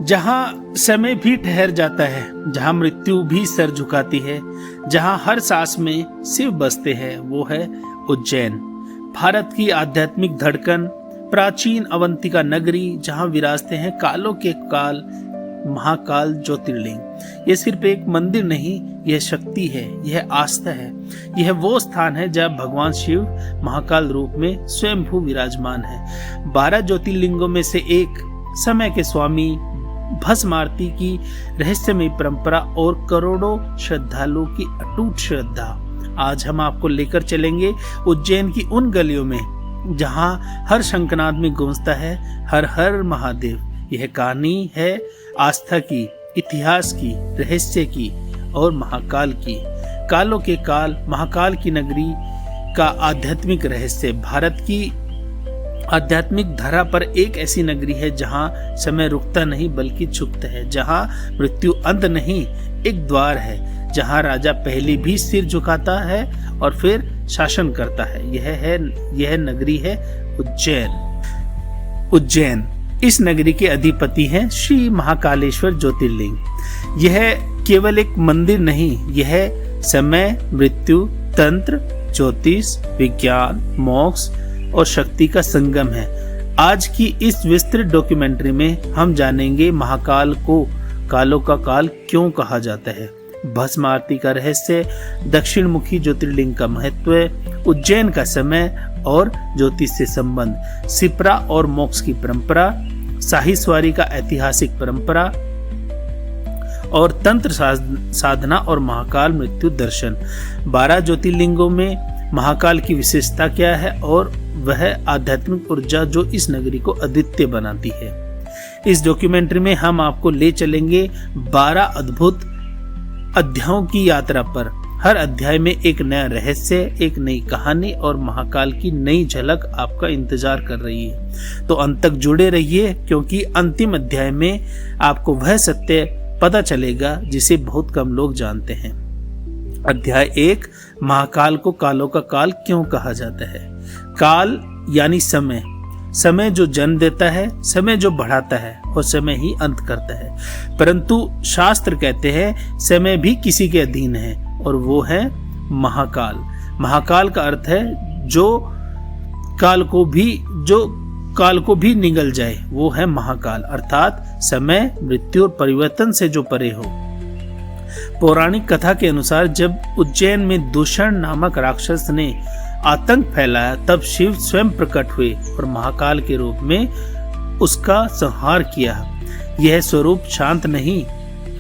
जहां समय भी ठहर जाता है, जहां मृत्यु भी सर झुकाती है, जहां हर सांस में शिव बसते हैं, वो है उज्जैन। भारत की आध्यात्मिक धड़कन, प्राचीन अवंतिका नगरी, जहां विराजते हैं कालों के काल महाकाल ज्योतिर्लिंग। यह सिर्फ एक मंदिर नहीं, यह शक्ति है, यह आस्था है, यह वो स्थान है जहाँ भगवान शिव महाकाल रूप में स्वयंभू विराजमान है। 12 ज्योतिर्लिंगों में से एक, समय के स्वामी भस्म आरती की रहस्यमय परंपरा और करोड़ों श्रद्धालुओं की अटूट श्रद्धा। आज हम आपको लेकर चलेंगे उज्जैन की उन गलियों में जहां हर शंखनाद में गूंजता है हर हर महादेव। यह कहानी है आस्था की, इतिहास की, रहस्य की और महाकाल की। कालों के काल महाकाल की नगरी का आध्यात्मिक रहस्य। भारत की आध्यात्मिक धरा पर एक ऐसी नगरी है जहां समय रुकता नहीं बल्कि झुकता है, जहां मृत्यु अंत नहीं एक द्वार है, जहां राजा पहले भी सिर झुकाता है और फिर शासन करता है। यह नगरी है उज्जैन। उज्जैन इस नगरी के अधिपति हैं श्री महाकालेश्वर ज्योतिर्लिंग। यह केवल एक मंदिर नहीं, यह समय, मृत्यु, तंत्र, ज्योतिष, विज्ञान, मोक्ष और शक्ति का संगम है। आज की इस विस्तृत डॉक्यूमेंट्री में हम जानेंगे महाकाल को कालों का काल क्यों कहा जाता है, भस्म आरती का रहस्य, दक्षिण मुखी ज्योतिर्लिंग का महत्व, उज्जैन का समय और ज्योतिष से संबंध, शिप्रा और मोक्ष की परंपरा, शाही सवारी का ऐतिहासिक परंपरा और तंत्र साधना और महाकाल मृत्यु दर्शन। 12 ज्योतिर्लिंगों में महाकाल की विशेषता क्या है और वह आध्यात्मिक ऊर्जा जो इस नगरी को अद्वितीय बनाती है। इस डॉक्यूमेंट्री में हम आपको ले चलेंगे 12 अद्भुत अध्यायों की यात्रा पर। हर अध्याय में एक नया रहस्य, एक नई कहानी और महाकाल की नई झलक आपका इंतजार कर रही है। तो अंत तक जुड़े रहिए, क्योंकि अंतिम अध्याय में आपको वह सत्य पता चलेगा जिसे बहुत कम लोग जानते हैं। अध्याय 1, महाकाल को कालों का काल क्यों कहा जाता है। काल यानी समय, समय जो जन्म देता है, समय जो बढ़ाता है और समय ही अंत करता है। परंतु शास्त्र कहते हैं समय भी किसी के अधीन है और वो है महाकाल। महाकाल का अर्थ है जो काल को भी निगल जाए, वो है महाकाल, अर्थात समय, मृत्यु और परिवर्तन से जो परे हो। पौराणिक कथा के अनुसार जब उज्जैन में दूषण नामक राक्षस ने आतंक फैलाया, तब शिव स्वयं प्रकट हुए और महाकाल के रूप में उसका संहार किया। यह स्वरूप शांत नहीं,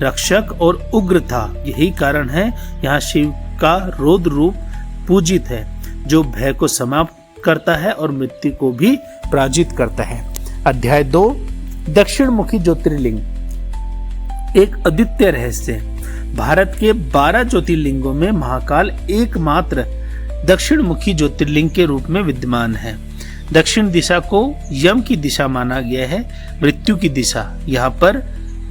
रक्षक और उग्र था। यही कारण है यहाँ शिव का रौद्र रूप पूजित है, जो भय को समाप्त करता है और मृत्यु को भी पराजित करता है। अध्याय 2, दक्षिण मुखी ज्योतिर्लिंग, एक अद्वितीय रहस्य। भारत के 12 ज्योतिर्लिंगों में महाकाल एकमात्र दक्षिण मुखी ज्योतिर्लिंग के रूप में विद्यमान है। दक्षिण दिशा को यम की दिशा माना गया है, मृत्यु की दिशा। यहाँ पर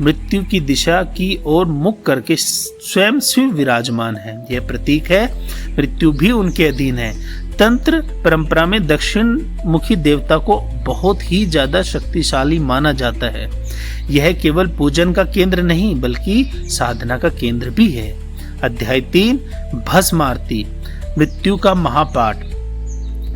मृत्यु की दिशा की ओर मुख करके स्वयं शिव विराजमान है। यह प्रतीक है मृत्यु भी उनके अधीन है। तंत्र परंपरा में दक्षिण मुखी देवता को बहुत ही ज्यादा शक्तिशाली माना जाता है। यह केवल पूजन का केंद्र नहीं बल्कि साधना का केंद्र भी है। अध्याय 3, भस्म आरती, मृत्यु का महापाठ।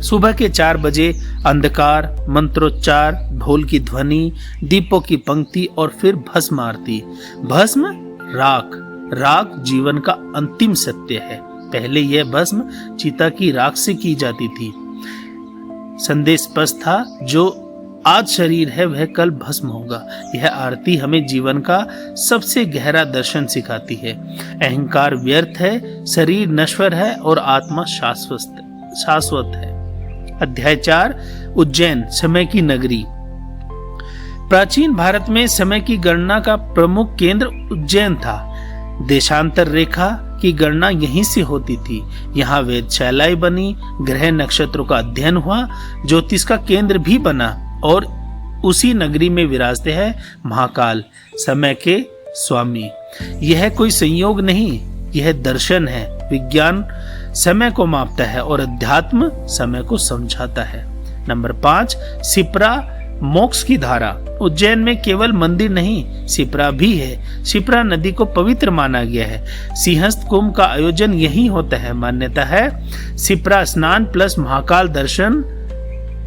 सुबह के 4 बजे अंधकार, मंत्रोच्चार, ढोल की ध्वनि, दीपों की पंक्ति और फिर भस्म आरती। भस्म राख जीवन का अंतिम सत्य है। पहले यह भस्म चिता की राख से की जाती थी। संदेश स्पष्ट था, जो आज शरीर है वह कल भस्म होगा। यह आरती हमें जीवन का सबसे गहरा दर्शन सिखाती है। अहंकार व्यर्थ है, शरीर नश्वर है और आत्मा शाश्वत है। अध्याय 4, उज्जैन, समय की नगरी। प्राचीन भारत में समय की गणना का प्रमुख केंद्र उज्जैन था। देशांतर रेखा की गणना यहीं से होती थी। यहाँ वेधशालाएं बनी, ग्रह नक्षत्रों का अध्ययन हुआ, ज्योतिष का केंद्र भी बना और उसी नगरी में विराजते हैं महाकाल, समय के स्वामी। यह कोई संयोग नहीं, यह दर्शन है। विज्ञान समय को मापता है और अध्यात्म समय को समझाता है। नंबर 5, शिप्रा मोक्ष की धारा। उज्जैन में केवल मंदिर नहीं, शिप्रा भी है। शिप्रा नदी को पवित्र माना गया है। सिंहस्थ कुंभ का आयोजन यही होता है। मान्यता है शिप्रा स्नान प्लस महाकाल दर्शन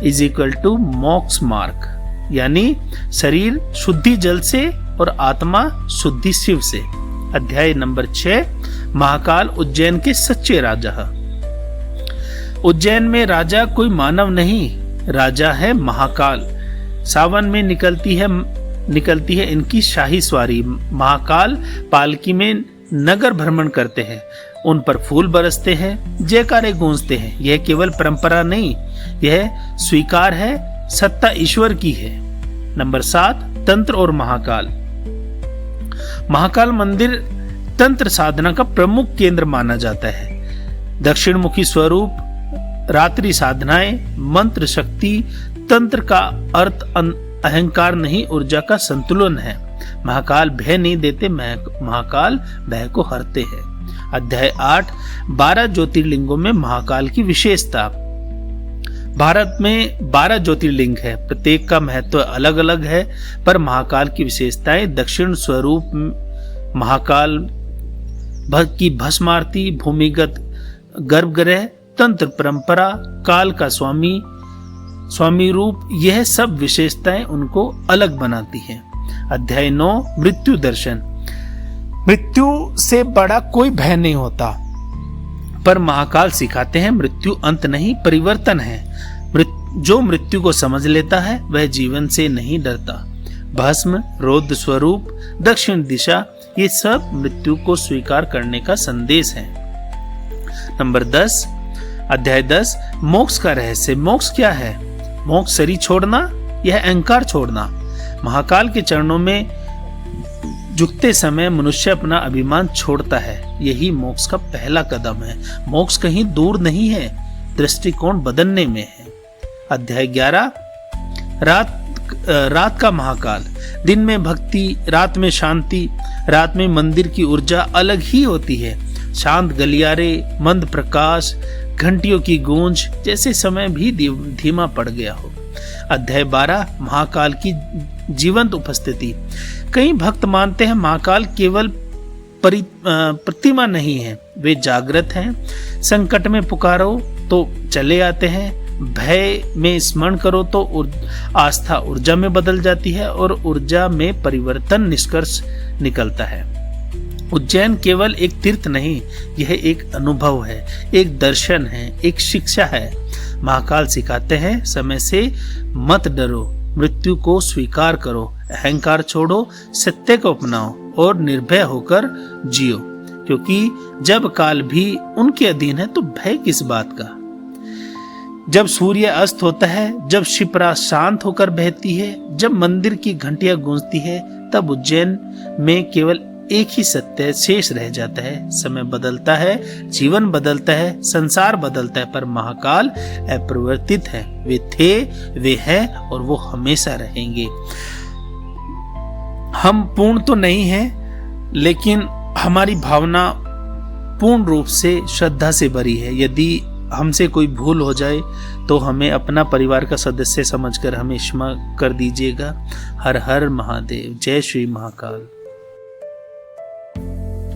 इज इक्वल टू मोक्ष मार्ग, यानी शरीर शुद्धि जल से और आत्मा शुद्धि शिव से। अध्याय नंबर 6, महाकाल उज्जैन के सच्चे राजा। उज्जैन में राजा कोई मानव नहीं, राजा है महाकाल। सावन में निकलती है इनकी शाही सवारी। महाकाल पालकी में नगर भ्रमण करते हैं, उन पर फूल बरसते हैं, जयकारे गूंजते हैं। यह केवल परंपरा नहीं, यह स्वीकार है, सत्ता ईश्वर की है। नंबर 7, तंत्र और महाकाल। महाकाल मंदिर तंत्र साधना का प्रमुख केंद्र माना जाता है। दक्षिण मुखी स्वरूप, रात्रि साधनाएं, मंत्र शक्ति। तंत्र का अर्थ अहंकार नहीं, ऊर्जा का संतुलन है। महाकाल भय नहीं देते, महाकाल भय को हरते हैं। अध्याय 8, 12 ज्योतिर्लिंगों में महाकाल की विशेषता। भारत में 12 ज्योतिर्लिंग है, प्रत्येक का महत्व अलग अलग है, पर महाकाल की विशेषताएं। दक्षिण स्वरूप महाकाल की भस्मारती, भूमिगत गर्भगृह, तंत्र परंपरा, काल का स्वामी रूप, यह सब विशेषताएं उनको अलग बनाती हैं। अध्याय 9, मृत्यु दर्शन। मृत्यु से बड़ा कोई भय नहीं होता, पर महाकाल सिखाते हैं मृत्यु अंत नहीं, परिवर्तन है। जो मृत्यु को समझ लेता है वह जीवन से नहीं डरता। भस्म, रौद्र स्वरूप, दक्षिण दिशा, ये सब मृत्यु को स्वीकार करने का संदेश है। नंबर 10, अध्याय 10, मोक्ष का रहस्य। मोक्ष क्या है? मोक्ष शरीर छोड़ना, यह अहंकार छोड़ना। महाकाल के चरणों में झुकते समय मनुष्य अपना अभिमान छोड़ता है, यही मोक्ष का पहला कदम है। मोक्ष कहीं दूर नहीं है, दृष्टिकोण बदलने में है। अध्याय 11, रात का महाकाल। दिन में भक्ति, रात में शांति। रात में मंदिर की ऊर्जा अलग ही होती है। शांत गलियारे, मंद प्रकाश, घंटियों की गूंज, जैसे समय भी धीमा पड़ गया हो। अध्याय 12, महाकाल की जीवंत उपस्थिति। कई भक्त मानते हैं महाकाल केवल प्रतिमा नहीं है, वे जागृत हैं। संकट में पुकारो तो चले आते हैं, भय में स्मरण करो तो आस्था ऊर्जा में बदल जाती है और ऊर्जा में परिवर्तन निष्कर्ष निकलता है। उज्जैन केवल एक तीर्थ नहीं, यह एक अनुभव है, एक दर्शन है, एक शिक्षा है। महाकाल सिखाते हैं समय से मत डरो, मृत्यु को स्वीकार करो, अहंकार छोड़ो, सत्य को अपनाओ और निर्भय होकर जियो, क्योंकि जब काल भी उनके अधीन है तो भय किस बात का। जब सूर्य अस्त होता है, जब शिप्रा शांत होकर बहती है, जब मंदिर की घंटियां गूंजती है, तब उज्जैन में केवल एक ही सत्य शेष रह जाता है। समय बदलता है, जीवन बदलता है, संसार बदलता है, पर महाकाल अपरिवर्तित है। वे थे, वे हैं और वो हमेशा रहेंगे। हम पूर्ण तो नहीं हैं, लेकिन हमारी भावना पूर्ण रूप से श्रद्धा से भरी है। यदि हमसे कोई भूल हो जाए तो हमें अपना परिवार का सदस्य समझकर हमें क्षमा कर दीजिएगा। हर हर महादेव। जय श्री महाकाल।